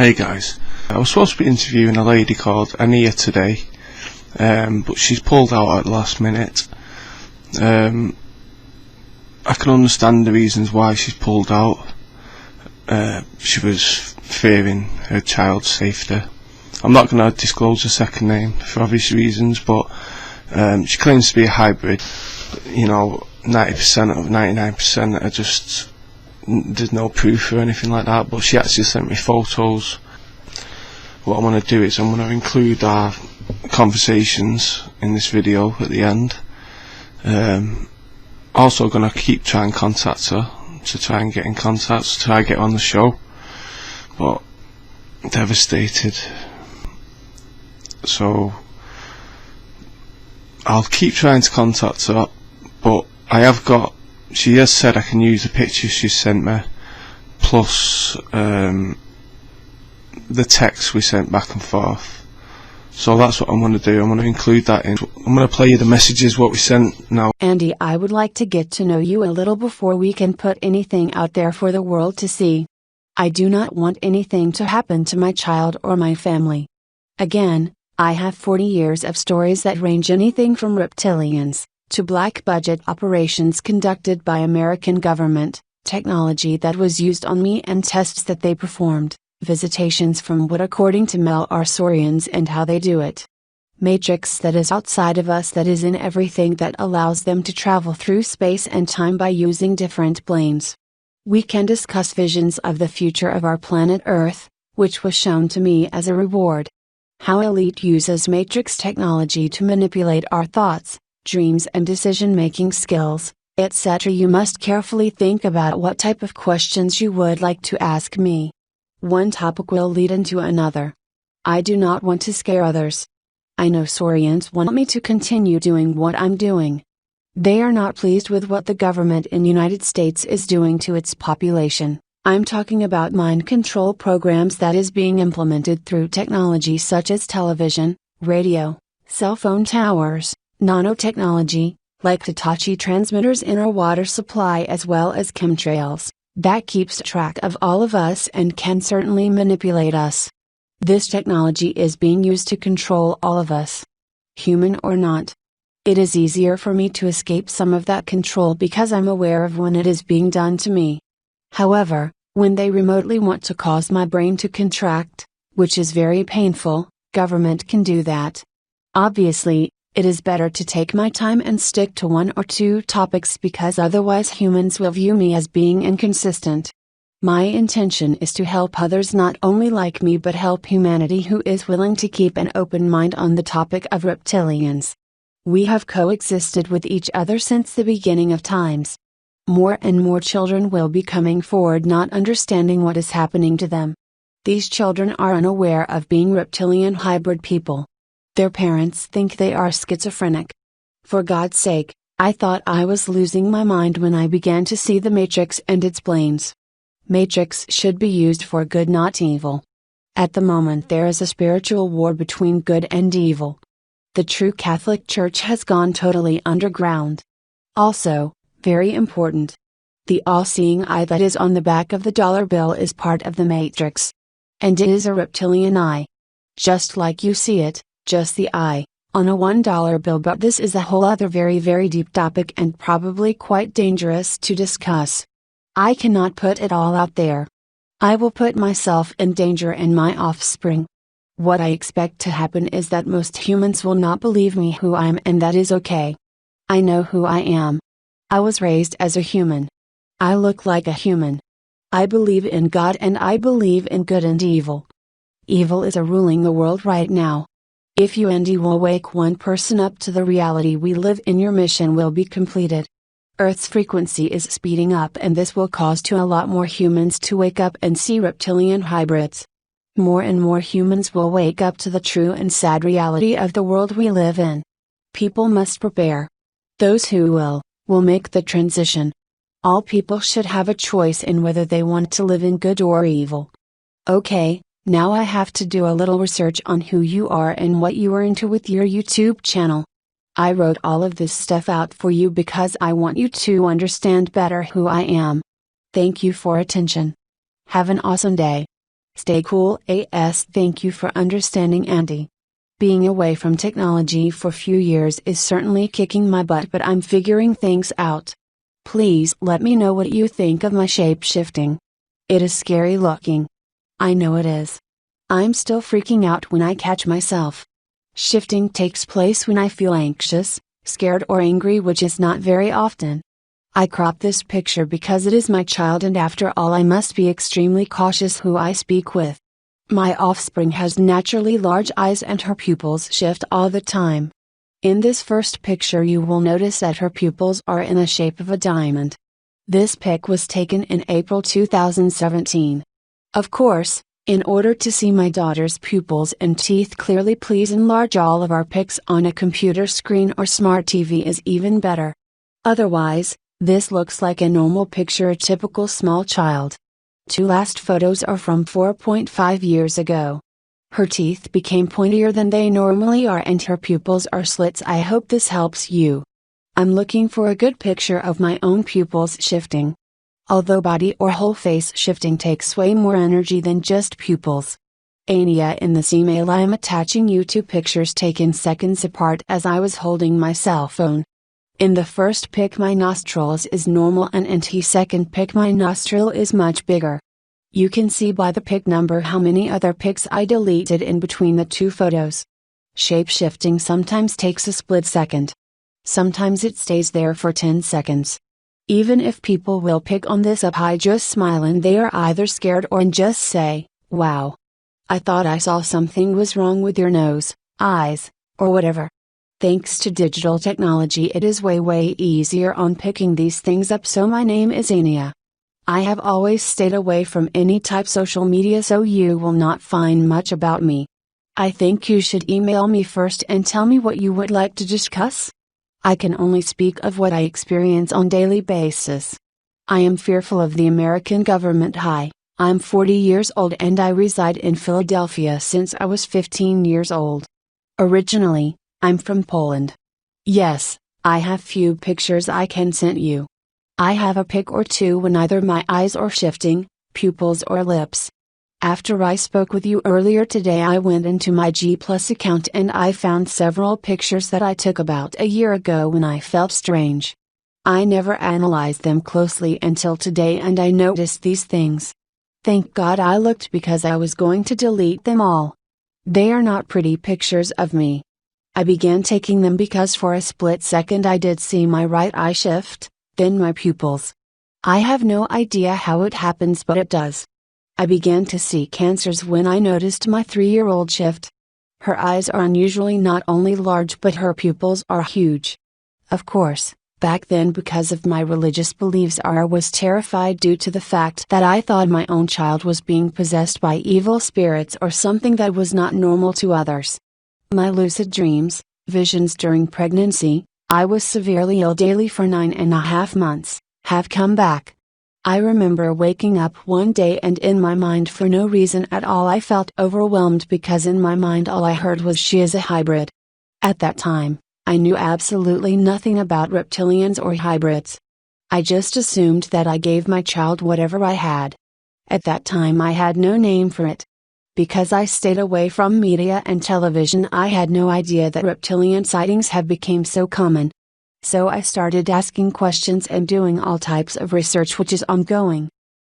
Hey guys, I was supposed to be interviewing a lady called Ania today, but she's pulled out at the last minute. I can understand the reasons why she's pulled out. She was fearing her child's safety. I'm not going to disclose her second name for obvious reasons, but she claims to be a hybrid. 90% of 99% are just, there's no proof or anything like that, but she actually sent me photos. What I'm going to do is I'm going to include our conversations in this video at the end. Also going to keep trying to contact her to try and get in contact, to try and get on the show, but devastated. So I'll keep trying to contact her, but she has said I can use the pictures she sent me, plus the text we sent back and forth. So that's what I'm going to do. I'm going to include that in. I'm going to play you the messages what we sent now. Andy, I would like to get to know you a little before we can put anything out there for the world to see. I do not want anything to happen to my child or my family. Again, I have 40 years of stories that range anything from reptilians to black budget operations conducted by American government, technology that was used on me and tests that they performed, visitations from what according to Mel are Saurians and how they do it. Matrix that is outside of us, that is in everything, that allows them to travel through space and time by using different planes. We can discuss visions of the future of our planet Earth, which was shown to me as a reward. How elite uses Matrix technology to manipulate our thoughts, dreams and decision-making skills, etc. You must carefully think about what type of questions you would like to ask me. One topic will lead into another. I do not want to scare others. I know Saurians want me to continue doing what I'm doing. They are not pleased with what the government in United States is doing to its population. I'm talking about mind control programs that is being implemented through technology such as television, radio, cell phone towers, nanotechnology, like Hitachi transmitters in our water supply, as well as chemtrails, that keeps track of all of us and can certainly manipulate us. This technology is being used to control all of us, human or not. It is easier for me to escape some of that control because I'm aware of when it is being done to me. However, when they remotely want to cause my brain to contract, which is very painful, government can do that. Obviously, it is better to take my time and stick to one or two topics, because otherwise humans will view me as being inconsistent. My intention is to help others not only like me but help humanity who is willing to keep an open mind on the topic of reptilians. We have coexisted with each other since the beginning of times. More and more children will be coming forward not understanding what is happening to them. These children are unaware of being reptilian hybrid people. Their parents think they are schizophrenic. For God's sake, I thought I was losing my mind when I began to see the Matrix and its planes. Matrix should be used for good, not evil. At the moment there is a spiritual war between good and evil. The true Catholic Church has gone totally underground. Also, very important, the all-seeing eye that is on the back of the dollar bill is part of the Matrix. And it is a reptilian eye. Just like you see it, just the eye, on a $1 bill. But this is a whole other very deep topic and probably quite dangerous to discuss. I cannot put it all out there. I will put myself in danger and my offspring. What I expect to happen is that most humans will not believe me who I am, and that is okay. I know who I am. I was raised as a human. I look like a human. I believe in God and I believe in good and evil. Evil is ruling the world right now. If you and you will wake one person up to the reality we live in, your mission will be completed. Earth's frequency is speeding up, and this will cause to a lot more humans to wake up and see reptilian hybrids. More and more humans will wake up to the true and sad reality of the world we live in. People must prepare. Those who will make the transition. All people should have a choice in whether they want to live in good or evil. Okay, now I have to do a little research on who you are and what you are into with your YouTube channel. I wrote all of this stuff out for you because I want you to understand better who I am. Thank you for attention. Have an awesome day. Stay cool AS. Thank you for understanding, Andy. Being away from technology for a few years is certainly kicking my butt, but I'm figuring things out. Please let me know what you think of my shape shifting. It is scary looking. I know it is. I'm still freaking out when I catch myself. Shifting takes place when I feel anxious, scared or angry, which is not very often. I cropped this picture because it is my child, and after all I must be extremely cautious who I speak with. My offspring has naturally large eyes and her pupils shift all the time. In this first picture you will notice that her pupils are in the shape of a diamond. This pic was taken in April 2017. Of course, in order to see my daughter's pupils and teeth clearly, please enlarge all of our pics on a computer screen or smart TV is even better. Otherwise, this looks like a normal picture, a typical small child. Two last photos are from 4.5 years ago. Her teeth became pointier than they normally are and her pupils are slits. I hope this helps you. I'm looking for a good picture of my own pupils shifting. Although body or whole face shifting takes way more energy than just pupils. Ania, in this email I am attaching you two pictures taken seconds apart as I was holding my cell phone. In the first pic my nostrils is normal, and in the second pic my nostril is much bigger. You can see by the pic number how many other pics I deleted in between the two photos. Shape-shifting sometimes takes a split second. Sometimes it stays there for 10 seconds. Even if people will pick on this up, I just smile and they are either scared or just say, "Wow. I thought I saw something was wrong with your nose, eyes, or whatever." Thanks to digital technology it is way easier on picking these things up. So my name is Ania. I have always stayed away from any type social media, so you will not find much about me. I think you should email me first and tell me what you would like to discuss. I can only speak of what I experience on daily basis. I am fearful of the American government. Hi, I'm 40 years old and I reside in Philadelphia since I was 15 years old. Originally, I'm from Poland. Yes, I have few pictures I can send you. I have a pic or two when either my eyes are shifting, pupils or lips. After I spoke with you earlier today I went into my G+ account and I found several pictures that I took about a year ago when I felt strange. I never analyzed them closely until today and I noticed these things. Thank God I looked because I was going to delete them all. They are not pretty pictures of me. I began taking them because for a split second I did see my right eye shift, then my pupils. I have no idea how it happens, but it does. I began to see cancers when I noticed my 3-year-old shift. Her eyes are unusually not only large but her pupils are huge. Of course, back then because of my religious beliefs I was terrified due to the fact that I thought my own child was being possessed by evil spirits or something that was not normal to others. My lucid dreams, visions during pregnancy, I was severely ill daily for 9.5 months, have come back. I remember waking up one day and in my mind for no reason at all I felt overwhelmed because in my mind all I heard was she is a hybrid. At that time, I knew absolutely nothing about reptilians or hybrids. I just assumed that I gave my child whatever I had. At that time I had no name for it. Because I stayed away from media and television I had no idea that reptilian sightings have become so common. So I started asking questions and doing all types of research which is ongoing.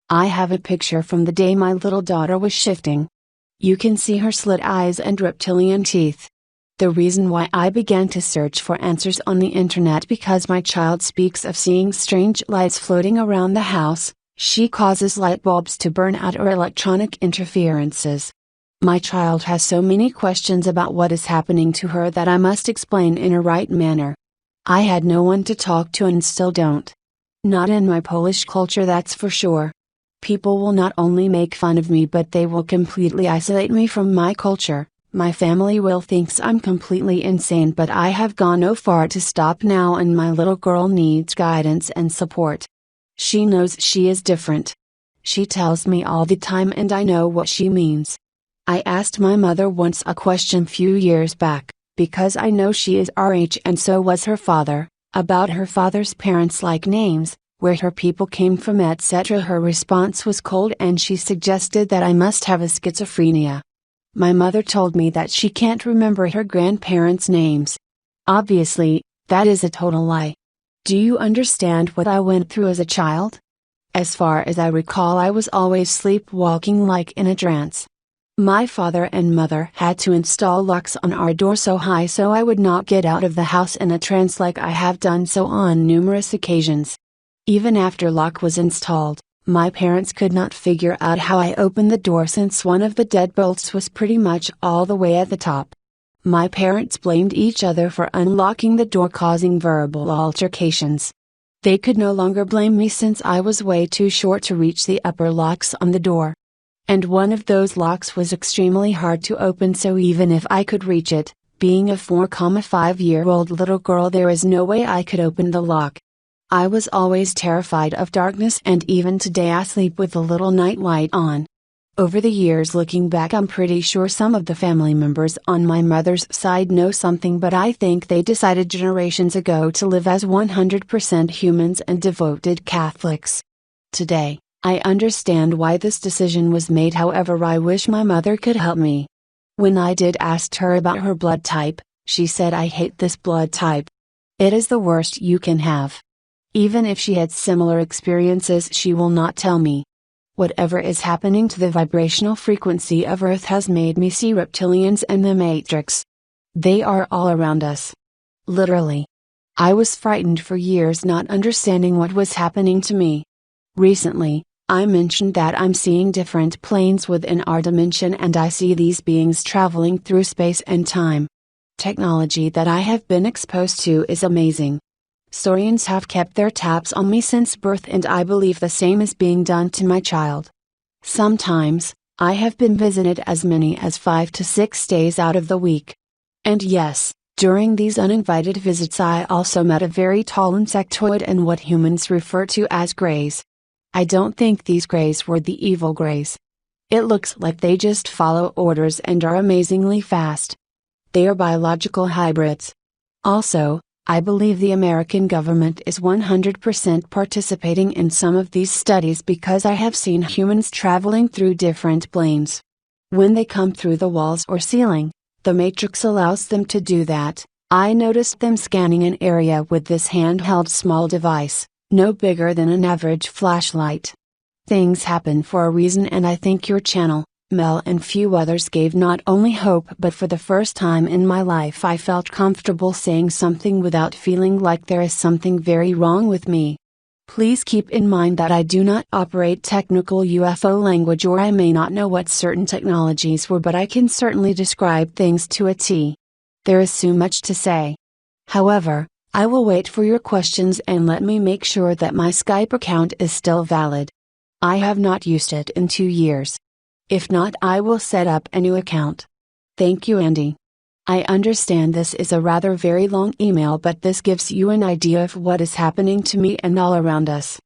I have a picture from the day my little daughter was shifting. You can see her slit eyes and reptilian teeth. The reason why I began to search for answers on the internet because my child speaks of seeing strange lights floating around the house. She causes light bulbs to burn out or electronic interferences. My child has so many questions about what is happening to her that I must explain in a right manner. I had no one to talk to and still don't. Not in my Polish culture, that's for sure. People will not only make fun of me but they will completely isolate me from my culture. My family will think I'm completely insane, but I have gone no far to stop now and my little girl needs guidance and support. She knows she is different. She tells me all the time and I know what she means. I asked my mother once a question few years back, because I know she is our age and so was her father, about her father's parents' like names, where her people came from, etc. Her response was cold and she suggested that I must have a schizophrenia. My mother told me that she can't remember her grandparents' names. Obviously, that is a total lie. Do you understand what I went through as a child? As far as I recall, I was always sleepwalking like in a trance. My father and mother had to install locks on our door so high so I would not get out of the house in a trance, like I have done so on numerous occasions. Even after lock was installed, my parents could not figure out how I opened the door since one of the deadbolts was pretty much all the way at the top. My parents blamed each other for unlocking the door, causing verbal altercations. They could no longer blame me since I was way too short to reach the upper locks on the door. And one of those locks was extremely hard to open, so even if I could reach it, being a 4-5-year-old little girl, there is no way I could open the lock. I was always terrified of darkness, and even today I sleep with a little night light on. Over the years, looking back, I'm pretty sure some of the family members on my mother's side know something, but I think they decided generations ago to live as 100% humans and devoted Catholics. Today, I understand why this decision was made, however I wish my mother could help me. When I did ask her about her blood type, she said, "I hate this blood type. It is the worst you can have." Even if she had similar experiences, she will not tell me. Whatever is happening to the vibrational frequency of Earth has made me see reptilians and the Matrix. They are all around us. Literally. I was frightened for years, not understanding what was happening to me. Recently, I mentioned that I'm seeing different planes within our dimension, and I see these beings traveling through space and time. Technology that I have been exposed to is amazing. Saurians have kept their tabs on me since birth, and I believe the same is being done to my child. Sometimes, I have been visited as many as 5 to 6 days out of the week. And yes, during these uninvited visits I also met a very tall insectoid and what humans refer to as greys. I don't think these greys were the evil greys. It looks like they just follow orders and are amazingly fast. They are biological hybrids. Also, I believe the American government is 100% participating in some of these studies, because I have seen humans traveling through different planes. When they come through the walls or ceiling, the Matrix allows them to do that. I noticed them scanning an area with this handheld small device, no bigger than an average flashlight. Things happen for a reason, and I think your channel, Mel, and few others gave not only hope, but for the first time in my life I felt comfortable saying something without feeling like there is something very wrong with me. Please keep in mind that I do not operate technical UFO language, or I may not know what certain technologies were, but I can certainly describe things to a T. There is so much to say. However, I will wait for your questions, and let me make sure that my Skype account is still valid. I have not used it in 2 years. If not, I will set up a new account. Thank you, Andy. I understand this is a rather very long email, but this gives you an idea of what is happening to me and all around us.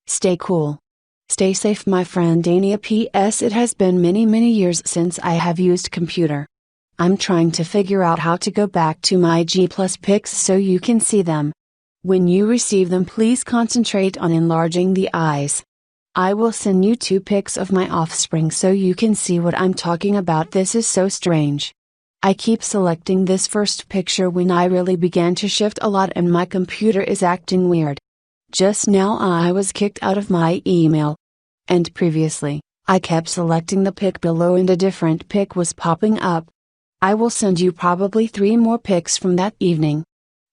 Stay cool. Stay safe, my friend Ania. P.S. It has been many years since I have used computer. I'm trying to figure out how to go back to my G+ pics so you can see them. When you receive them, please concentrate on enlarging the eyes. I will send you 2 pics of my offspring so you can see what I'm talking about. This is so strange. I keep selecting this first picture when I really began to shift a lot and my computer is acting weird. Just now I was kicked out of my email. And previously, I kept selecting the pic below and a different pic was popping up. I will send you probably 3 more pics from that evening.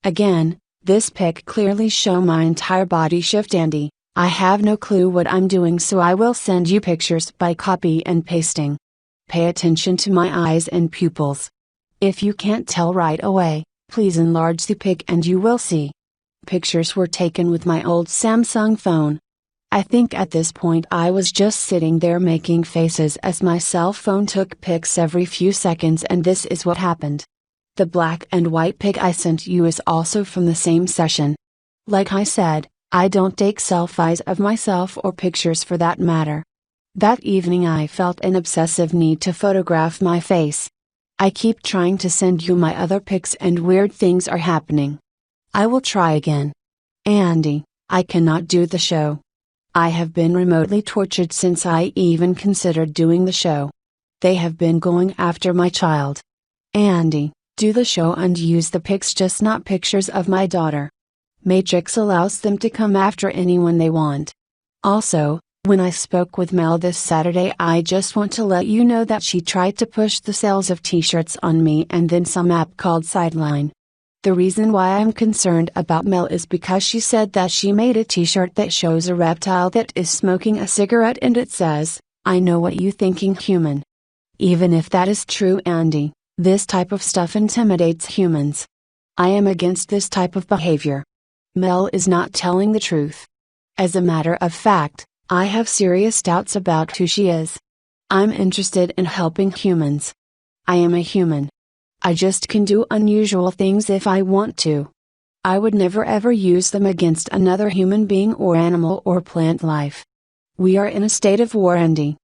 Again, this pic clearly show my entire body shift, Andy. I have no clue what I'm doing, so I will send you pictures by copy and pasting. Pay attention to my eyes and pupils. If you can't tell right away, please enlarge the pic and you will see. Pictures were taken with my old Samsung phone. I think at this point I was just sitting there making faces as my cell phone took pics every few seconds, and this is what happened. The black and white pic I sent you is also from the same session. Like I said, I don't take selfies of myself or pictures for that matter. That evening I felt an obsessive need to photograph my face. I keep trying to send you my other pics and weird things are happening. I will try again. Andy, I cannot do the show. I have been remotely tortured since I even considered doing the show. They have been going after my child. Andy, do the show and use the pics, just not pictures of my daughter. Matrix allows them to come after anyone they want. Also, when I spoke with Mel this Saturday, I just want to let you know that she tried to push the sales of t-shirts on me and then some app called Sideline. The reason why I'm concerned about Mel is because she said that she made a t-shirt that shows a reptile that is smoking a cigarette and it says, "I know what you thinking, human." Even if that is true, Andy, this type of stuff intimidates humans. I am against this type of behavior. Mel is not telling the truth. As a matter of fact, I have serious doubts about who she is. I'm interested in helping humans. I am a human. I just can do unusual things if I want to. I would never ever use them against another human being or animal or plant life. We are in a state of war, Andy.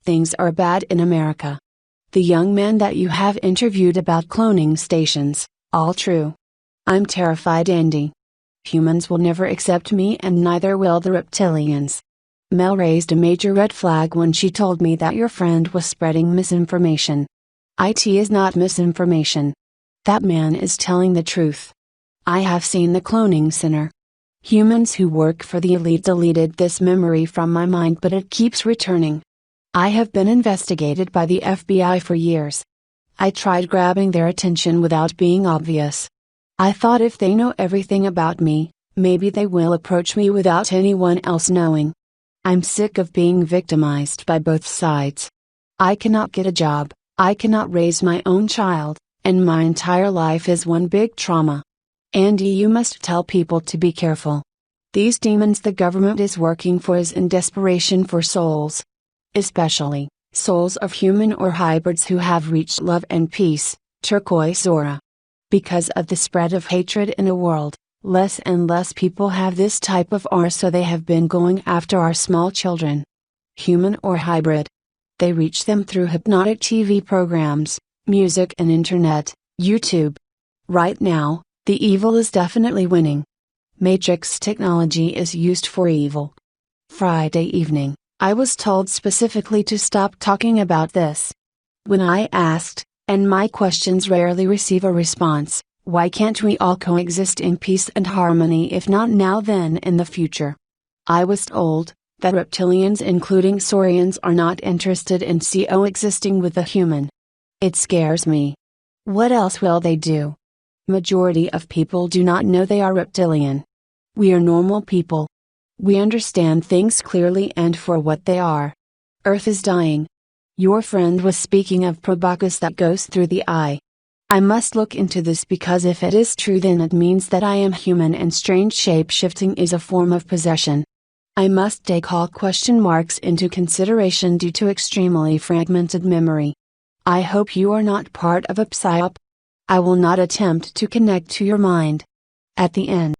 Things are bad in America. The young man that you have interviewed about cloning stations, all true. I'm terrified, Andy. Humans will never accept me and neither will the reptilians. Mel raised a major red flag when she told me that your friend was spreading misinformation. It is not misinformation. That man is telling the truth. I have seen the cloning center. Humans who work for the elite deleted this memory from my mind, but it keeps returning. I have been investigated by the FBI for years. I tried grabbing their attention without being obvious. I thought if they know everything about me, maybe they will approach me without anyone else knowing. I'm sick of being victimized by both sides. I cannot get a job, I cannot raise my own child, and my entire life is one big trauma. Andy, you must tell people to be careful. These demons the government is working for is in desperation for souls. Especially, souls of human or hybrids who have reached love and peace, turquoise aura. Because of the spread of hatred in the world, less and less people have this type of aura, so they have been going after our small children. Human or hybrid. They reach them through hypnotic TV programs, music and internet, YouTube. Right now, the evil is definitely winning. Matrix technology is used for evil. Friday evening, I was told specifically to stop talking about this. When I asked, and my questions rarely receive a response, why can't we all coexist in peace and harmony, if not now then in the future? I was told that reptilians including saurians are not interested in coexisting with a human. It scares me. What else will they do? Majority of people do not know they are reptilian. We are normal people. We understand things clearly and for what they are. Earth is dying. Your friend was speaking of proboscis that goes through the eye. I must look into this, because if it is true, then it means that I am human and strange shape-shifting is a form of possession. I must take all question marks into consideration due to extremely fragmented memory. I hope you are not part of a psyop. I will not attempt to connect to your mind. At the end.